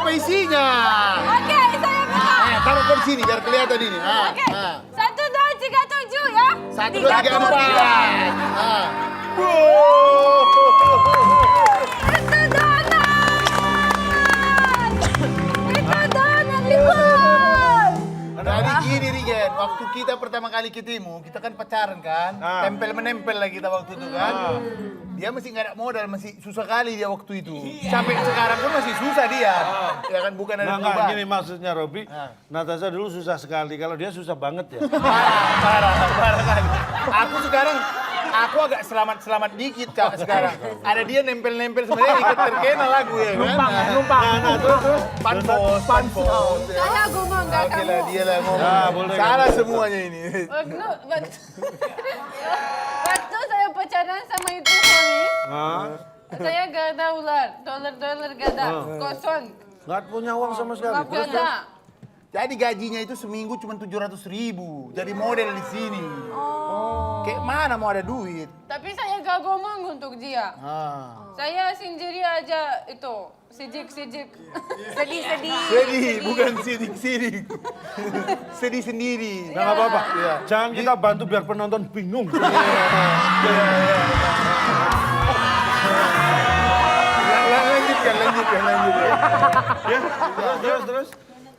apa isinya? Oke, saya buka. Taruh ke sini biar kelihatan ini. Oke. 1, 2, 3, 7 ya. 1, 2, 3, 4. Itu donat. Itu donat lihat. Jadi gini Rigen, waktu kita pertama kali ketemu, kita kan pacaran kan, tempel-menempel lah kita waktu itu kan. Dia masih nggak ada modal, masih susah kali dia waktu itu. Sampai sekarang pun masih susah dia. Ya kan bukan ada Enggak, perubahan. gini maksudnya Robi, Natasha dulu susah sekali, kalau dia susah banget ya. Parah kali. Aku agak selamat dikit Kak sekarang. Ada dia nempel-nempel sebenarnya ikut terkenal lagu ya kan. Numpang. Nah, terus. Panpos. Saya ngomong enggak Oke kamu. lah, dia lah ngomong. Ya, boleh. Salah semuanya ini. Waktu saya pacaran sama itu suami, Nah, saya gak ada ular, dolar gak ada, kosong, nggak punya uang sama sekali. gak ada. Jadi gajinya itu seminggu cuma 700.000. Jadi model di sini. Kayak mana mau ada duit? Tapi saya gak ngomong untuk dia. Saya sendiri aja itu, sijik. Sedih. Sedih, bukan sidik. Sedih sendiri. Nggak apa-apa. Jangan kita bantu biar penonton bingung. Lanjutkan. Ya, terus.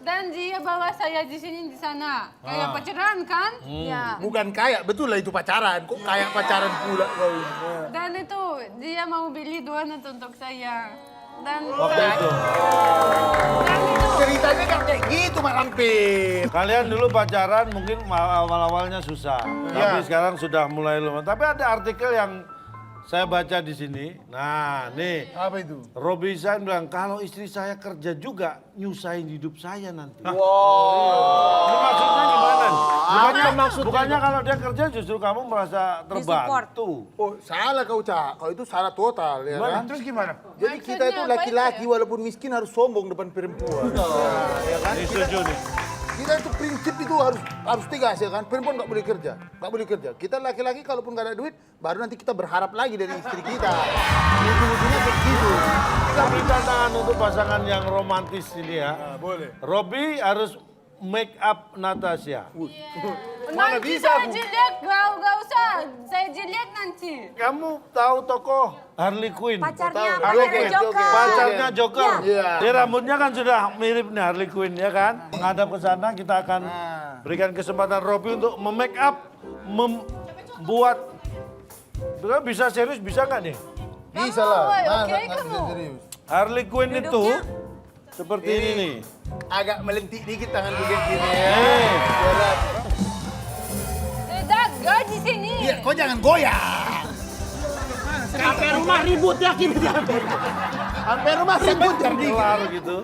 Dan dia bawa saya di sini di sana. Kayak pacaran kan? Ya. Bukan kayak, betul lah itu pacaran. Kok kayak pacaran pula kau ini? Dan itu dia mau beli donat untuk saya. Dan Waktu itu. dan itu Ceritanya kan kayak gitu Mak Lampir. Kalian dulu pacaran mungkin awal-awalnya susah. Tapi sekarang sudah mulai lumayan. Tapi ada artikel yang saya baca di sini. Nah, nih. Apa itu? Robi Zain bilang, kalau istri saya kerja juga, nyusahin hidup saya nanti. Wow. Ini maksudnya gimana? maksudnya? Bukannya kalau dia kerja justru kamu merasa terbantu. Oh, salah kau, Cak. Kau itu salah total, ya kan? Terus gimana? Jadi kita itu Maksudnya apa laki-laki itu walaupun miskin harus sombong depan perempuan. Ya kan? Ini setuju nih. Kita itu prinsip itu harus tegas ya kan. Perempuan nggak boleh kerja. Kita laki-laki kalaupun nggak ada duit, baru nanti kita berharap lagi dari istri kita. Ujung-ujungnya begitu. Tapi tantangan untuk pasangan yang romantis ini ya. Boleh. Robi harus make up Natasha. Mana nanti bisa, saya Bu? jelek, gak usah. Saya jelek nanti. Kamu tahu tokoh Harley Quinn? Pacarnya Oke. Joker. Pacarnya Joker. Iya. Dia rambutnya kan sudah mirip nih Harley Quinn ya kan? Menghadap ke sana kita akan berikan kesempatan Robi untuk memake up, membuat. Bisa serius bisa nggak nih? Bisa lah. Woy, Masa oke, nggak bisa kamu. serius? Harley Quinn itu seperti ini nih. Agak melentik dikit tangan begini ya. Eh. Tidak, gak di sini. Iya, kau jangan goyang. Sampai rumah ribut ya kita. Sampai rumah ribut jadi. Kelar gitu.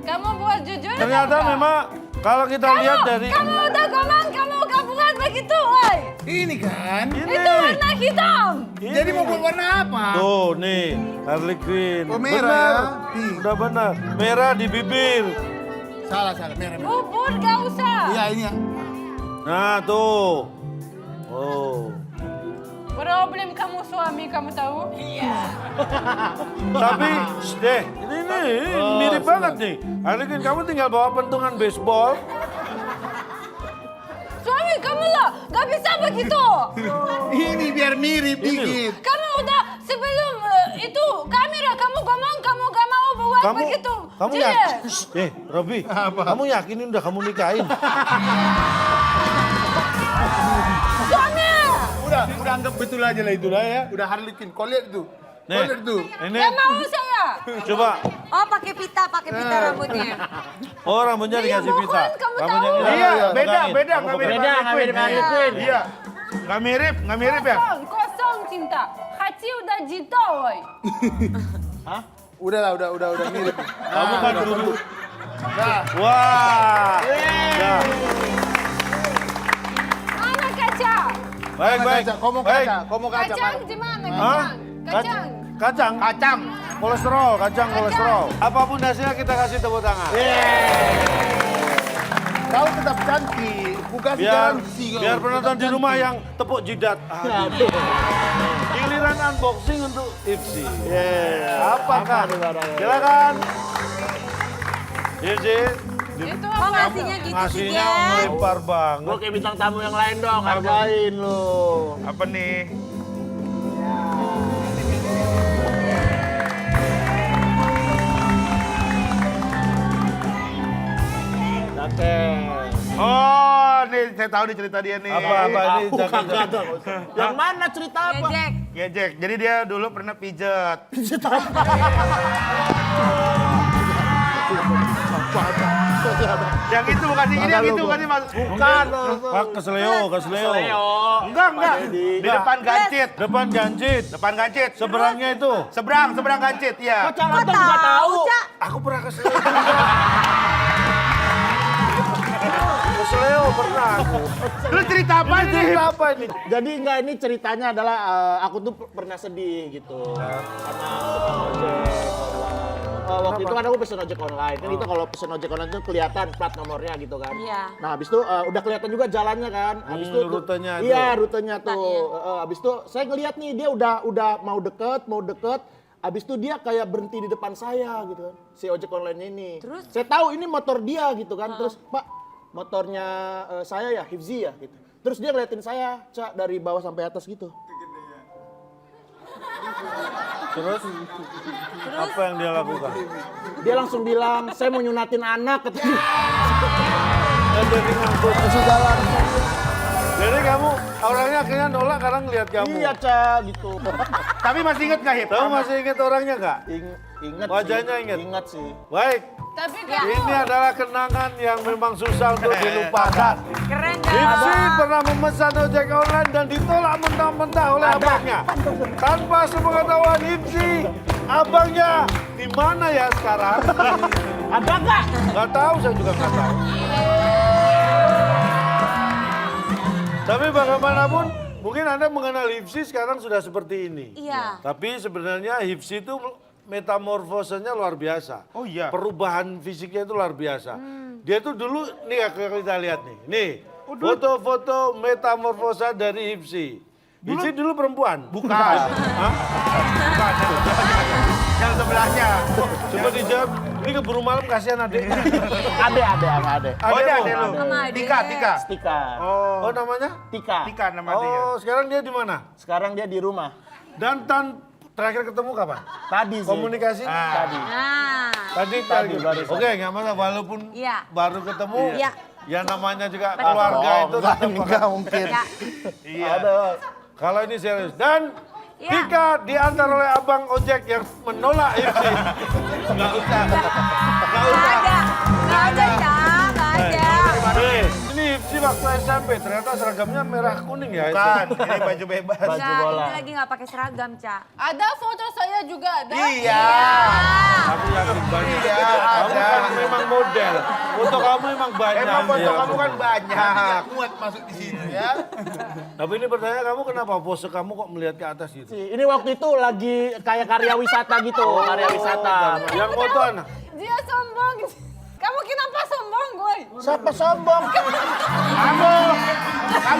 Kamu buat jujur Ternyata atau enggak? memang kalau kita lihat dari Kamu udah ngomong, kamu gak buat begitu, woy. Ini kan. Itu warna hitam. Jadi mau buat warna apa? tuh nih Harley Quinn. Oh, merah Benar. ya? Ih. Udah benar. Merah di bibir. Salah, merah. Bubur gak usah. Iya, ini ya. Nah tuh. Oh. Problem kamu suami, kamu tahu? Tapi deh, ini mirip banget nih. Harley Quinn kamu tinggal bawa pentungan baseball. Suami kamu lah, gak bisa begitu. Ini biar mirip Ini dikit. Kamu udah sebelum itu kamera, kamu ngomong kamu gak mau buat begitu. Kamu Jelek. yakin? Robi, kamu yakinin udah kamu nikahin? Suami. Udah anggap betul aja lah itulah ya. Udah Harley Quinn. Kau lihat itu. Kau Nih, lihat itu. ini Gak mau saya. coba. Oh, pakai pita rambutnya. Oh rambutnya dikasih mohon, pita. kamu Rambutnya tahu. ini. Iya, Kamu beda, pegangin. beda. Kamu Nggak mirip pegangin. Beda, nggak mirip Harley Quinn. Iya. Nggak mirip ya? Kosong cinta. Hati udah jita, woy. Udah mirip. Kamu kan dulu. Nah, Wah. Nah, Mana kaca? baik. Kau mau Baik. kaca, kau mau kaca. Kacang di mana Hah? kacang? Kacang. Kacang. Kolesterol, kacang kolesterol. Apapun hasilnya kita kasih tepuk tangan. Kau tetap cantik. Bukan Biar garansi kau. biar penonton Tetap di rumah cantik. yang tepuk jidat. Giliran unboxing untuk Ipsi. Apakah? Silakan. Iya sih. Itu Kok apa? ngasihnya gitu sih, Ngasihnya Jen? melempar Gue banget. kayak bintang tamu yang lain dong, hargain lu. Apa nih? Oke. Oh, nih saya tahu nih cerita dia nih. Apa ini? Kagak ada. Yang mana cerita apa? Ngejek. Ngejek. Jadi dia dulu pernah pijet. Yang itu bukan sih, ini yang itu bukan sih mas. Bukan. Pak kesleo. Leo. Enggak. Di depan gancit. Depan gancit. Depan gancit. Seberangnya itu. Seberang gancit, ya. Kok cara Kok abang juga tahu? tahu, Cak? Aku pernah kesleo. Kesleo pernah aku. Lu cerita apa Ini nih? cerita apa ini? Jadi enggak, ini ceritanya adalah aku tuh pernah sedih gitu. Karena tukang ojek. Waktu itu kan aku pesen ojek online. Kan itu kalau pesen ojek online tuh kelihatan plat nomornya gitu kan. Iya. Nah, habis itu udah kelihatan juga jalannya kan. Habis itu rutenya tuh. Iya, rutenya tuh. Habis itu saya ngeliat nih dia udah mau deket. Habis itu dia kayak berhenti di depan saya gitu kan. Si ojek online ini. Terus? Saya tahu ini motor dia gitu kan. Terus, "Pak, motornya saya ya, Hifzi ya?" gitu. Terus dia ngeliatin saya, Cak, dari bawah sampai atas gitu. Terus apa yang dia lakukan? Dia langsung bilang, "Saya mau nyunatin anak," katanya. Dan jadi ngangkut. Masih jalan. Jadi kamu orangnya akhirnya nolak karena ngeliat kamu. Iya, Cak, gitu. Tapi masih inget gak, Hip? Kamu masih ingat orangnya nggak? Ingat Wajahnya sih. ingat? Ingat sih. Baik. Tapi Ini adalah kenangan yang memang susah untuk dilupakan. Keren Hipsi kan? pernah memesan ojek online dan ditolak mentah-mentah oleh abangnya. Tanpa sepengetahuan Hipsi, abangnya di mana ya sekarang? Ada nggak? Nggak tahu, saya juga nggak tahu. Tapi bagaimanapun, mungkin Anda mengenal Hipsi sekarang sudah seperti ini. Iya. Tapi sebenarnya Hipsi itu metamorfosenya luar biasa. Oh iya. Perubahan fisiknya itu luar biasa. Dia tuh dulu, nih kita lihat nih. Nih, foto-foto metamorfosa dari Hipsi. Hipsi dulu perempuan? Bukan. Hah? Bukan. Yang sebelahnya. Coba dijawab, ini keburu malam kasihan adek. Ada. Oh, dia Adekmu? ada lu. Sama adek. Tika. Tika. Oh namanya? Tika. Tika nama dia. Oh sekarang dia di mana? Sekarang dia di rumah. Dan terakhir ketemu kapan? Tadi sih. Komunikasi? Tadi. Nah. Tadi barusan. Oke, nggak masalah. Walaupun Iya. baru ketemu, Iya. ya namanya juga Betul. keluarga itu enggak, tetap enggak mungkin. Ya. Iya. Kalau ini serius. Dan Iya. Tika diantar oleh abang ojek yang menolak Hipsi. Nggak usah. Nggak ada. Nggak ada, Cak. Nggak ada. Nih, ini Hipsi waktu SMP ternyata seragamnya merah kuning ya. Bukan, ini baju bebas. Baju Nggak, bola. ini lagi nggak pakai seragam, Cak. ada foto saya juga ada. Iya. Aku yakin banyak. Iya, Kamu ada. kan memang model. Foto kamu memang banyak. Emang foto Iya. kamu kan banyak. Muat masuk di sini ya. Tapi ini bertanya kamu kenapa pose kamu kok melihat ke atas gitu? Ini waktu itu lagi kayak karya wisata gitu. Karya wisata. Yang foto anak? Dia sombong. Kamu kenapa sombong, boy? Siapa sombong? Kamu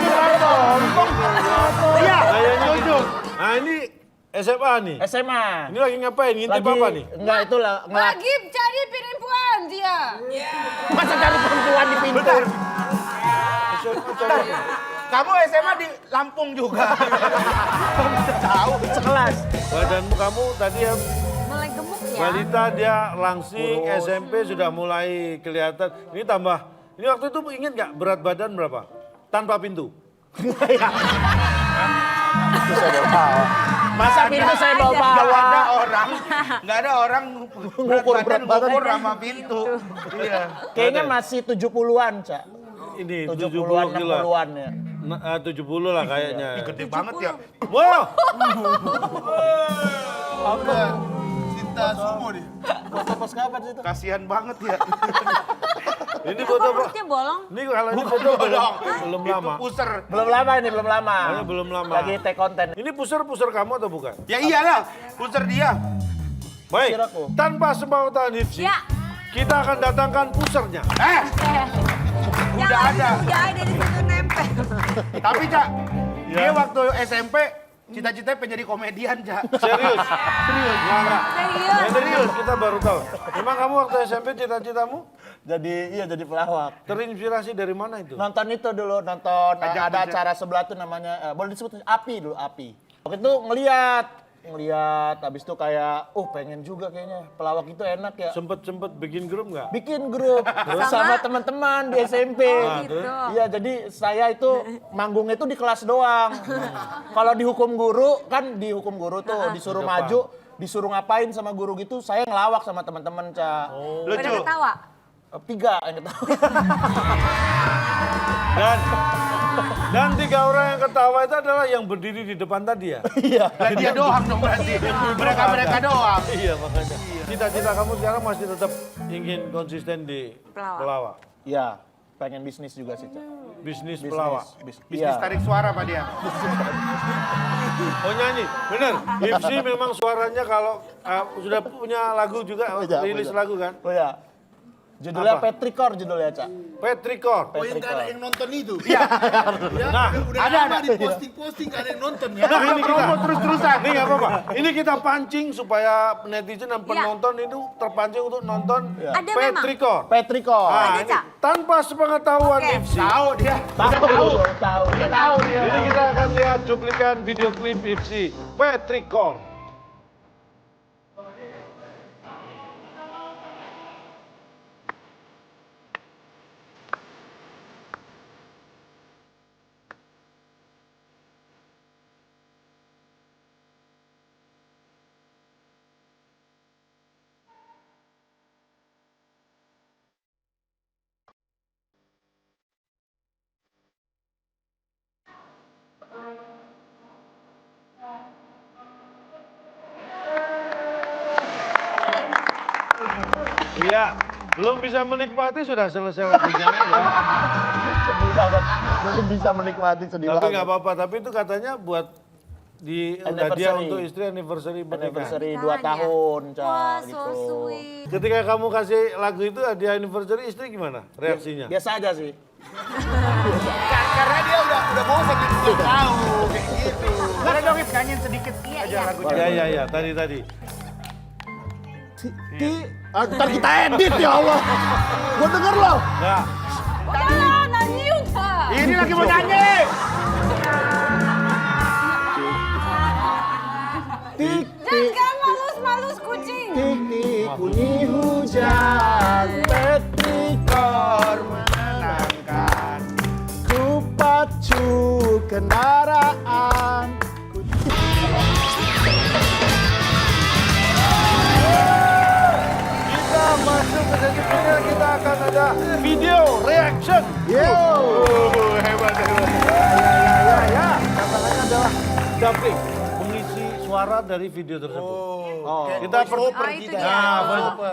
sombong. Iya, Kayaknya setuju. gitu. Nah ini SMA nih. SMA. Ini lagi ngapain? Ngintip apa nih? Enggak, itu lah. Lagi cari perempuan dia. Masa cari perempuan di pintu? Kamu SMA di Lampung juga. Tahu. Sekelas. Badanmu kamu tadi ya Mulai gemuk ya. balita, dia langsing, SMP sudah mulai kelihatan. Ini tambah, ini waktu itu ingat nggak berat badan berapa? Tanpa pintu. Masa pintu saya Nggak bawa-bawa? ada orang Ngukur berat badan. ngukur sama pintu. Iya. Kayaknya masih 70-an, Cak. Ini 70-an, 70 kilo. 60-an ya. 70 lah kayaknya. Gede banget ya. Wow, Apa? Cinta sumo dia. Foto pas kapan sih itu? Kasihan banget ya. ini Kok foto apa? perutnya bolong? Ini kalau ini foto belum lama. Itu puser. Belum lama ini, belum lama. Ini belum lama. Lagi take konten. Ini puser kamu atau bukan? Ya iyalah, puser dia. Baik, Pusir aku. tanpa sepengetahuan Hipsi, Ya. kita akan datangkan pusernya. Udah ada. Udah ada di situ nempel. Tapi Cak, dia waktu SMP Cita-citanya pengen jadi komedian, Ja. Serius? Serius? Enggak. Serius. Serius, kita baru tahu. Emang kamu waktu SMP cita-citamu Jadi pelawak. terinspirasi dari mana itu? Nonton itu dulu, nonton ada acara sebelah tuh namanya, boleh disebut Api dulu, Api. Waktu itu ngeliat, habis itu kayak, pengen juga kayaknya pelawak itu enak ya. Sempet bikin grup nggak? Bikin grup sama teman-teman di SMP. gitu. Iya, jadi saya itu manggungnya itu di kelas doang. Kalau dihukum guru tuh disuruh maju, disuruh ngapain sama guru gitu, saya ngelawak sama teman-teman, Ca. Udah ketawa. 3 yang ketawa. Dan 3 orang yang ketawa itu adalah yang berdiri di depan tadi ya? Iya. Lah dia doang dong berarti. Mereka doang. Iya makanya. Cita-cita kamu sekarang masih tetap ingin konsisten di pelawak? Iya, pengen bisnis juga sih, Ca. Bisnis pelawak? Bisnis Iya. tarik suara Pak dia. Oh nyanyi, bener. Ipsi memang suaranya kalau sudah punya lagu juga, rilis lagu kan? Oh ya. Judulnya Apa? Petrikor judulnya, Ca. Petrikor. Oh yang gak ada yang nonton itu. Iya. Nah, udah lama di posting gak ada yang nonton ya. Nah, ini kita terus-terusan. Ini nggak apa-apa. Ini kita pancing supaya netizen dan penonton itu terpancing untuk nonton Ada memang. Petrikor. Petrikor. Nah, Ada, ini Cak? tanpa sepengetahuan Oke. Ipsi. Tahu dia. Tahu dia. Ini kita akan lihat cuplikan video klip Ipsi Petrikor. Iya, belum bisa menikmati sudah selesai waktunya. Ya. Sedih banget. Belum bisa menikmati, sedih Tapi banget. nggak apa-apa. Tapi itu katanya buat di hadiah untuk istri anniversary pernikahan. Anniversary 2 tahun, Ca. Wah, so gitu. sweet. Ketika kamu kasih lagu itu hadiah anniversary istri gimana reaksinya? Biasa aja sih. Karena dia udah bosan gitu tahu kayak gitu. Boleh dong, Ip, nyanyiin sedikit aja lagunya. Iya, tadi. Ntar kita edit ya Allah. Gua denger loh. Nggak. Udah, nyanyi udah. Ini lagi mau nyanyi. Tik Jangan malus-malus kucing. tik bunyi hujan. Petrikor menenangkan. Ku pacu kendaraan. Kita masuk ke sesi final, kita akan ada video reaction. Yo. Hebat. Ya. Tantangannya adalah dubbing, mengisi suara dari video tersebut. Kita itu dia.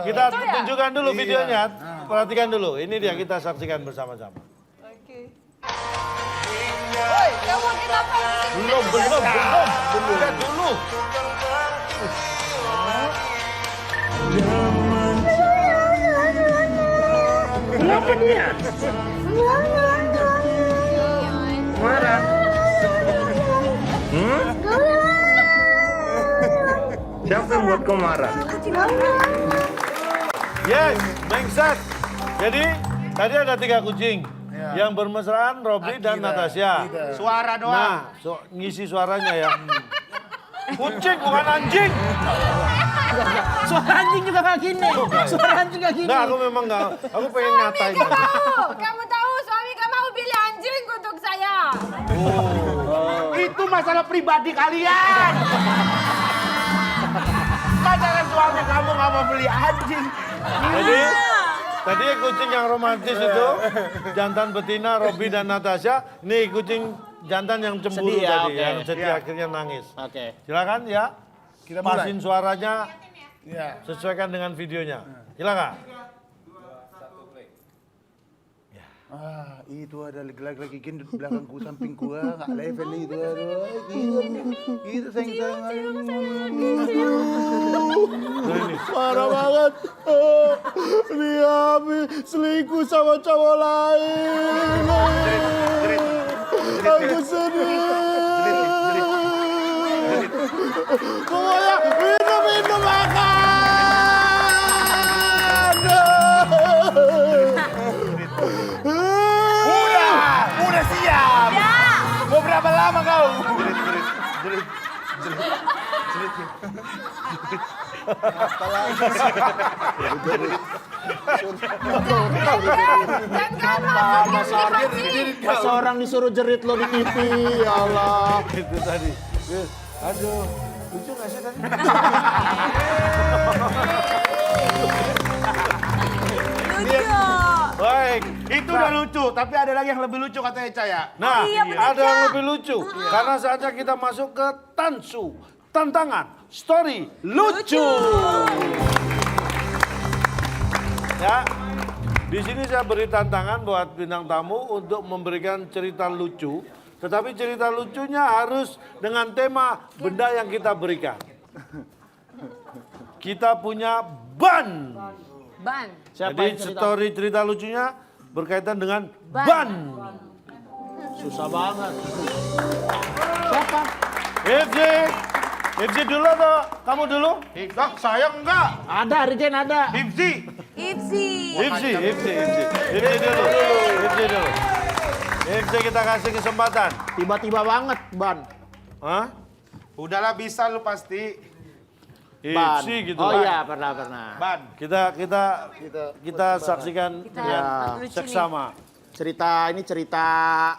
kita tunjukkan dulu videonya. Perhatikan dulu. Ini dia kita saksikan bersama-sama. Oke. Woi, kamu kenapa di sini? Belum. Lihat dulu. Kenapa dia? Marah. Siapa yang buat kau marah? Yes, mengsat. Jadi tadi ada 3 kucing. Yang bermesraan Robby dan Natasha. Suara doang. Nah, ngisi suaranya ya. Kucing bukan anjing. Suara anjing juga kayak gini. Suara anjing kayak gini. Nah, aku memang nggak. Aku pengen nyatain. Kamu tahu suami kamu mau pilih anjing untuk saya. Itu masalah pribadi kalian. Masalah suami kamu nggak mau beli anjing. Tadi kucing yang romantis itu jantan betina Robby dan Natasha. Nih kucing jantan yang cemburu Sedih ya, tadi, oke. yang sedih akhirnya nangis. Oke. Silakan ya. Kita mulai. Pasin suaranya, Ya. sesuaikan dengan videonya. Silakan. Ah, itu ada lagi gini di belakangku, sampingku, nggak level itu. Aduh, gitu sayang. Parah banget. Dia selingkuh sama cowok lain. Aku sedih. Pokoknya minum makan. Udah siap. Mau berapa lama kau? Masa orang disuruh jerit lo di TV, ya Allah. Itu tadi. Aduh, lucu nggak sih tadi? Lucu. Baik. Itu udah lucu, tapi ada lagi yang lebih lucu katanya Caya. Nah, iya, bener, ada yang Cak. lebih lucu. Karena saatnya kita masuk ke Tansu. Tantangan story lucu. Ya, di sini saya beri tantangan buat bintang tamu untuk memberikan cerita lucu. Tetapi cerita lucunya harus dengan tema benda yang kita berikan. Kita punya ban. Ban. Siapa Jadi yang cerita? story cerita lucunya berkaitan dengan ban. Susah banget. Siapa? Hipsi dulu atau kamu dulu? Enggak, saya enggak. Ada, Rijen ada. Hipsi. Ipsi. Hipsi dulu. Hipsi kita kasih kesempatan. Tiba-tiba banget, Ban. Hah? Udahlah bisa lu pasti. Ban. Hipsi gitu. Oh iya, pernah. Ban. Kita saksikan ya lucu nih. seksama. Cerita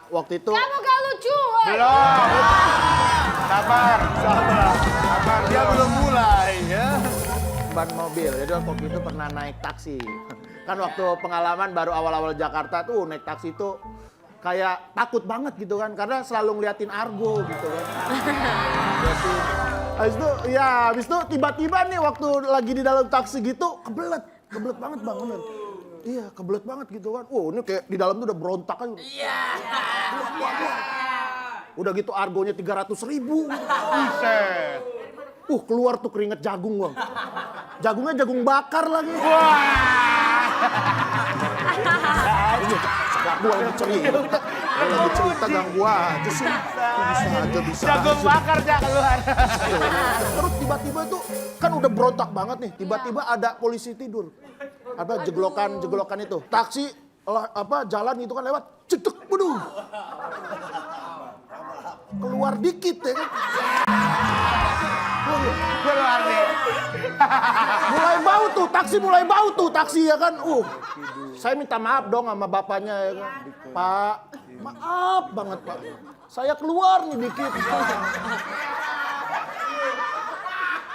waktu itu. Kamu gak lucu. woy. Belum. Sabar. Dia belum mulai ya. Ban mobil. Jadi waktu itu pernah naik taksi. Kan waktu pengalaman baru awal-awal Jakarta tuh naik taksi tuh kayak takut banget gitu kan. Karena selalu ngeliatin argo gitu kan. Habis itu tiba-tiba nih waktu lagi di dalam taksi gitu kebelet banget Bang. Bener. Iya, kebelet banget gitu kan. Ini kayak di dalam tuh udah berontak kan. Iya. Udah gitu argonya 300.000. Buset. Keluar tuh keringet jagung, Bang. Jagungnya jagung bakar lagi. Gua lagi cerita. Ganggu aja sih. Bisa Jagung aja. bakar dia keluar. Terus tiba-tiba itu kan udah berontak banget nih. Tiba-tiba ada polisi tidur. Apa jeglokan itu. Taksi jalan itu kan lewat. Cedek, waduh. Keluar dikit ya kan. Keluar nih. mulai bau tuh taksi ya kan. Saya minta maaf dong sama bapaknya ya kan. Pak, maaf banget Pak. Saya keluar nih dikit.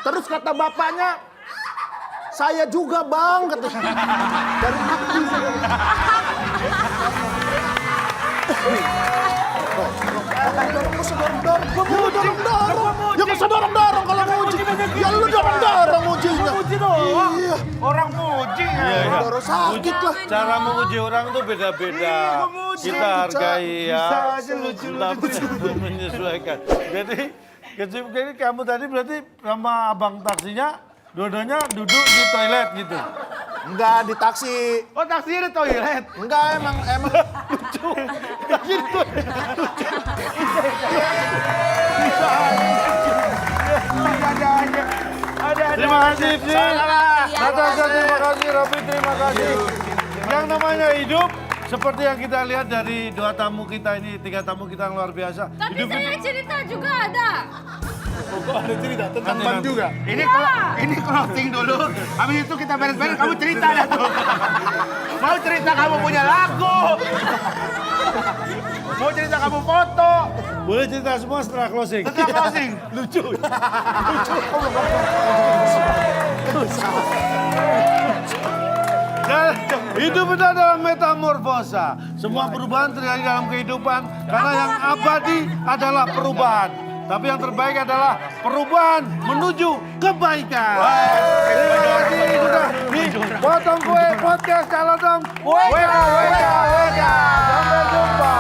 Terus kata bapaknya, saya juga Bang, kata dari hati. Ya masa dorong-dorong kalau muji. Ya lu dorong-dorong mujinya. Muji doang. Iya. Orang muji. Dorong sakit lah. Cara memuji orang tuh beda-beda. Kita hargai ya. Bisa aja lucu. Tapi menyesuaikan. Jadi kamu tadi berarti sama abang taksinya dua-duanya duduk di toilet gitu. Enggak, di taksi. Oh, taksinya di toilet. Enggak, emang lucu. Ada. Terima kasih, Ipsi. Natasha, terima kasih. Robi, terima kasih. Yang namanya hidup, seperti yang kita lihat dari dua tamu kita ini, tiga tamu kita yang luar biasa. Tapi Hidup saya cerita juga ada. Kok ada cerita tentang ban juga? Ini closing dulu. Habis itu kita beres-beres, kamu cerita dah tuh. Mau cerita kamu punya lagu. Mau cerita kamu foto. Boleh cerita semua setelah closing. Setelah closing. Lucu. Dan hidup itu adalah metamorfosa. Semua perubahan terjadi dalam kehidupan karena yang abadi adalah perubahan. Tapi yang terbaik adalah perubahan menuju kebaikan. Terima kasih sudah di Potong Kue Podcast Calodong. Weka. Sampai jumpa.